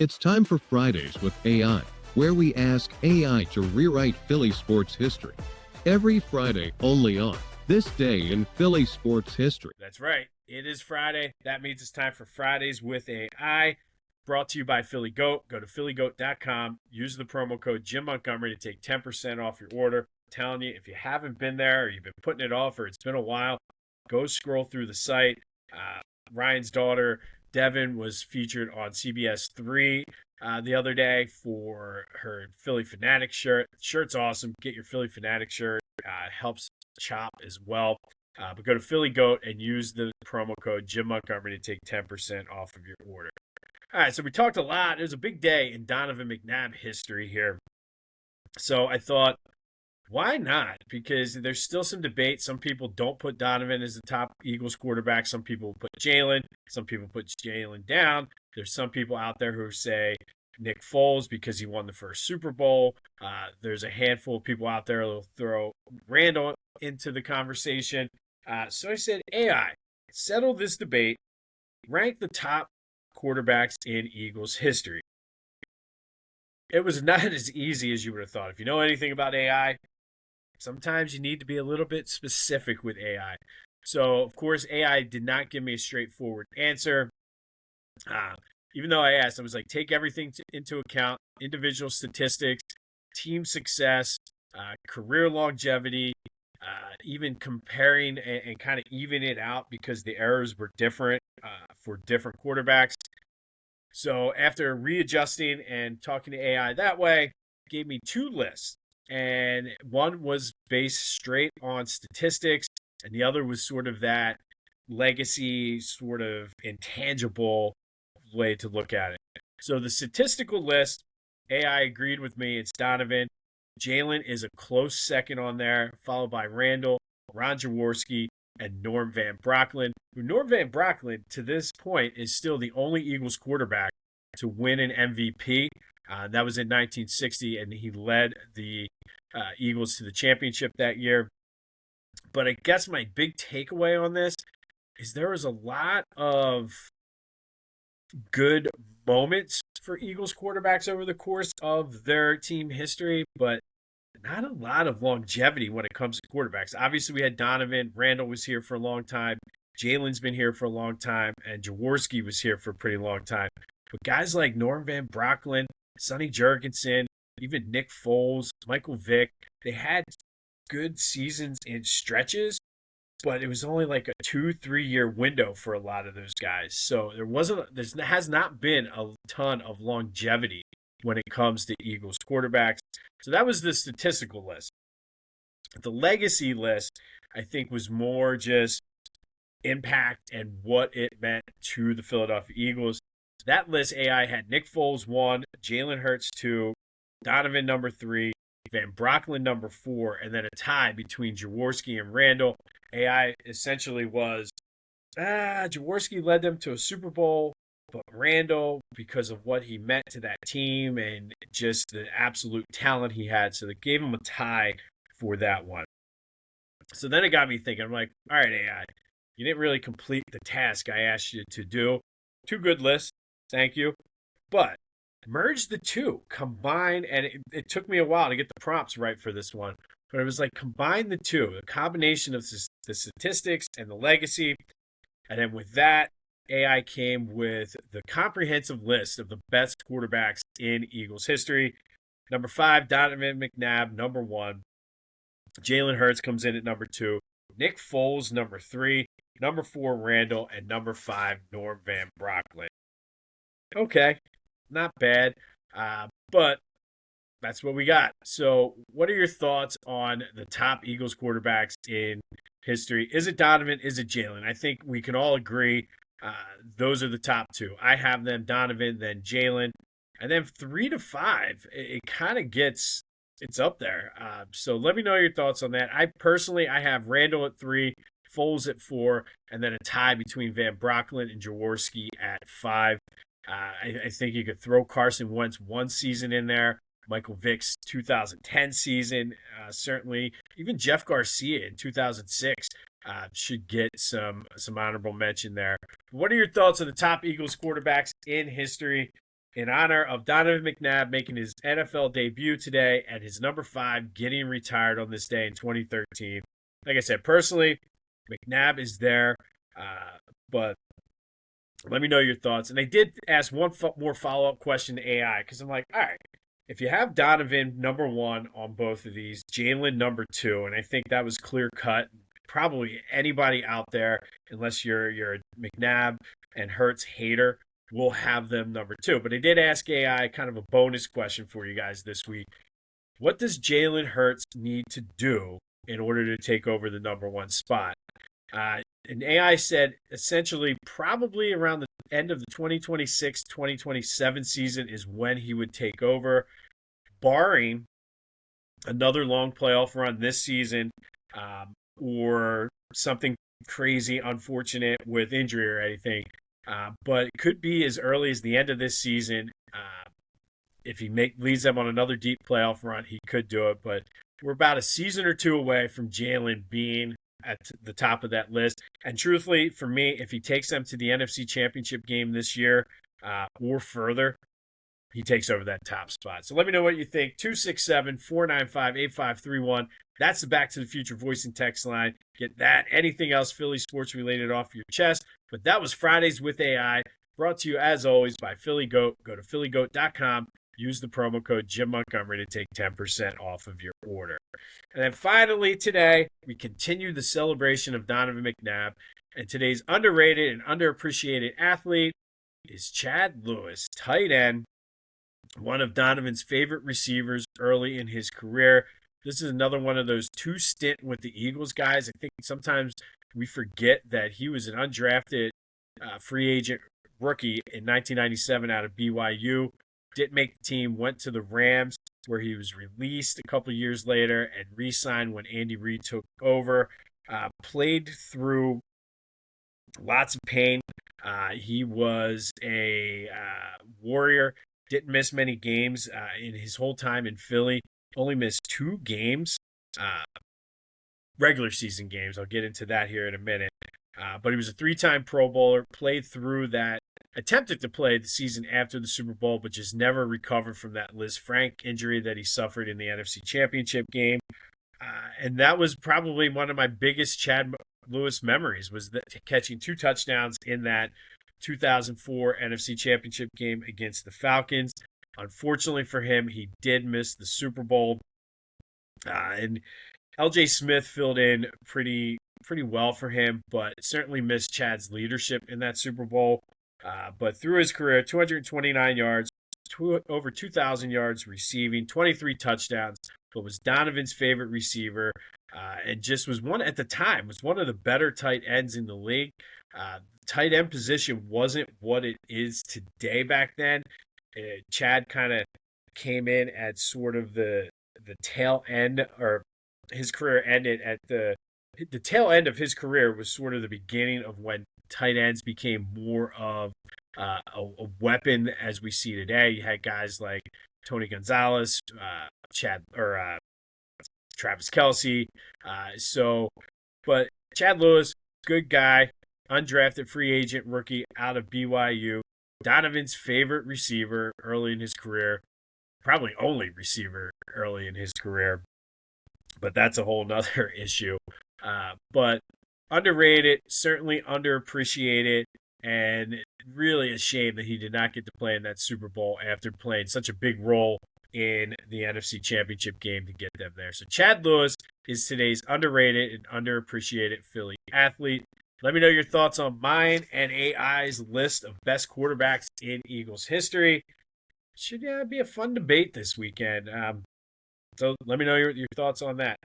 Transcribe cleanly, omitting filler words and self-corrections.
It's time for Fridays with AI, where we ask AI to rewrite Philly sports history. Every Friday, only on This Day in Philly Sports History. That's right. It is Friday. That means it's time for Fridays with AI. Brought to you by Philly Goat. Go to phillygoat.com. Use the promo code Jim Montgomery to take 10% off your order. I'm telling you, if you haven't been there or you've been putting it off or it's been a while, go scroll through the site. Ryan's daughter, Devin, was featured on CBS 3 the other day for her Philly Fanatic shirt. The shirt's awesome. Get your Philly Fanatic shirt. Helps shop as well. But go to Philly Goat and use the promo code Jim Montgomery to take 10% off of your order. All right, so we talked a lot. It was a big day in Donovan McNabb history here. So I thought, why not? Because there's still some debate. Some people don't put Donovan as the top Eagles quarterback. Some people put Jalen. Some people put Jalen down. There's some people out there who say Nick Foles because he won the first Super Bowl. There's a handful of people out there who will throw Randall into the conversation. So I said, AI, settle this debate. Rank the top quarterbacks in Eagles history. It was not as easy as you would have thought. If you know anything about AI, sometimes you need to be a little bit specific with AI. So, of course, AI did not give me a straightforward answer. Even though I asked, I was like, take everything into account, individual statistics, team success, career longevity, even comparing and kind of even it out because the errors were different for different quarterbacks. So after readjusting and talking to AI that way, it gave me two lists. And one was based straight on statistics, and the other was sort of that legacy, sort of intangible way to look at it. So the statistical list, AI agreed with me. It's Donovan. Jalen is a close second on there, followed by Randall, Ron Jaworski, and Norm Van Brocklin. Norm Van Brocklin, to this point, is still the only Eagles quarterback to win an MVP. That was in 1960, and he led the Eagles to the championship that year. But I guess my big takeaway on this is there was a lot of good moments for Eagles quarterbacks over the course of their team history, but not a lot of longevity when it comes to quarterbacks. Obviously, we had Donovan. Randall was here for a long time. Jalen's been here for a long time, and Jaworski was here for a pretty long time. But guys like Norm Van Brocklin, Sonny Jurgensen, even Nick Foles, Michael Vick, they had good seasons in stretches, but it was only like a 2-3 year window for a lot of those guys. So there has not been a ton of longevity when it comes to Eagles quarterbacks. So that was the statistical list. The legacy list, I think, was more just impact and what it meant to the Philadelphia Eagles. That list, AI had Nick Foles 1, Jalen Hurts 2, Donovan number 3, Van Brocklin number 4, and then a tie between Jaworski and Randall. AI essentially was, Jaworski led them to a Super Bowl, but Randall, because of what he meant to that team and just the absolute talent he had, so they gave him a tie for that one. So then it got me thinking, I'm like, all right, AI, you didn't really complete the task I asked you to do. Two good lists, thank you. But merge the two, combine, and it took me a while to get the prompts right for this one. But it was like combine the two, a combination of the statistics and the legacy. And then with that, AI came with the comprehensive list of the best quarterbacks in Eagles history. Number 5, Donovan McNabb, number 1. Jalen Hurts comes in at number 2. Nick Foles, number 3. Number 4, Randall. And number 5, Norm Van Brocklin. Okay, not bad. But that's what we got. So what are your thoughts on the top Eagles quarterbacks in history? Is it Donovan? Is it Jalen? I think we can all agree those are the top two. I have them, Donovan, then Jalen. And then 3 to 5, it kind of gets, it's up there. So let me know your thoughts on that. I have Randall at 3, Foles at 4, and then a tie between Van Brocklin and Jaworski at 5. I think you could throw Carson Wentz one season in there. Michael Vick's 2010 season, certainly. Even Jeff Garcia in 2006 should get some honorable mention there. What are your thoughts on the top Eagles quarterbacks in history? in honor of Donovan McNabb making his NFL debut today and his number 5 getting retired on this day in 2013. Like I said, personally, McNabb is there, but let me know your thoughts. And I did ask one more follow-up question to AI because I'm like, all right, if you have Donovan number 1 on both of these, Jalen number 2, and I think that was clear-cut. Probably anybody out there, unless you're a McNabb and Hurts hater, will have them number 2. But I did ask AI kind of a bonus question for you guys this week. What does Jalen Hurts need to do in order to take over the number 1 spot? And AI said essentially probably around the end of the 2026-2027 season is when he would take over, barring another long playoff run this season or something crazy, unfortunate with injury or anything. But it could be as early as the end of this season. If he leads them on another deep playoff run, he could do it. But we're about a season or 2 away from Jalen being at the top of that list. And truthfully, for me, if he takes them to the NFC Championship game this year or further, he takes over that top spot. So let me know what you think. 267-495-8531. That's the Back to the Future voice and text line. Get that, anything else Philly sports related off your chest. But that was Fridays with AI, brought to you as always by Philly Goat. Go to phillygoat.com. Use the promo code Jim Montgomery to take 10% off of your order. And then finally today, we continue the celebration of Donovan McNabb. And today's underrated and underappreciated athlete is Chad Lewis, tight end, one of Donovan's favorite receivers early in his career. This is another one of those 2 stint with the Eagles guys. I think sometimes we forget that he was an undrafted free agent rookie in 1997 out of BYU. Didn't make the team, went to the Rams, where he was released a couple years later and re-signed when Andy Reid took over. Played through lots of pain. He was a warrior. Didn't miss many games in his whole time in Philly. Only missed 2 games, regular season games. I'll get into that here in a minute. But he was a 3-time Pro Bowler, played through that, attempted to play the season after the Super Bowl, but just never recovered from that Liz Frank injury that he suffered in the NFC Championship game. And that was probably one of my biggest Chad Lewis memories, was catching 2 touchdowns in that 2004 NFC Championship game against the Falcons. Unfortunately for him, he did miss the Super Bowl. And LJ Smith filled in pretty well for him, but certainly missed Chad's leadership in that Super Bowl. But through his career, 229 yards, over 2,000 yards receiving, 23 touchdowns, but was Donovan's favorite receiver, and just was one at the time, was one of the better tight ends in the league. Tight end position wasn't what it is today back then. Chad kind of came in at sort of the tail end, or his career ended at the tail end of his career was sort of the beginning of when tight ends became more of a weapon as we see today. You had guys like Tony Gonzalez, Travis Kelce. But Chad Lewis, good guy, undrafted free agent rookie out of BYU. Donovan's favorite receiver early in his career, probably only receiver early in his career. But that's a whole nother issue. But underrated, certainly underappreciated, and really a shame that he did not get to play in that Super Bowl after playing such a big role in the NFC Championship game to get them there. So Chad Lewis is today's underrated and underappreciated Philly athlete. Let me know your thoughts on mine and AI's list of best quarterbacks in Eagles history. Should be a fun debate this weekend. So let me know your thoughts on that.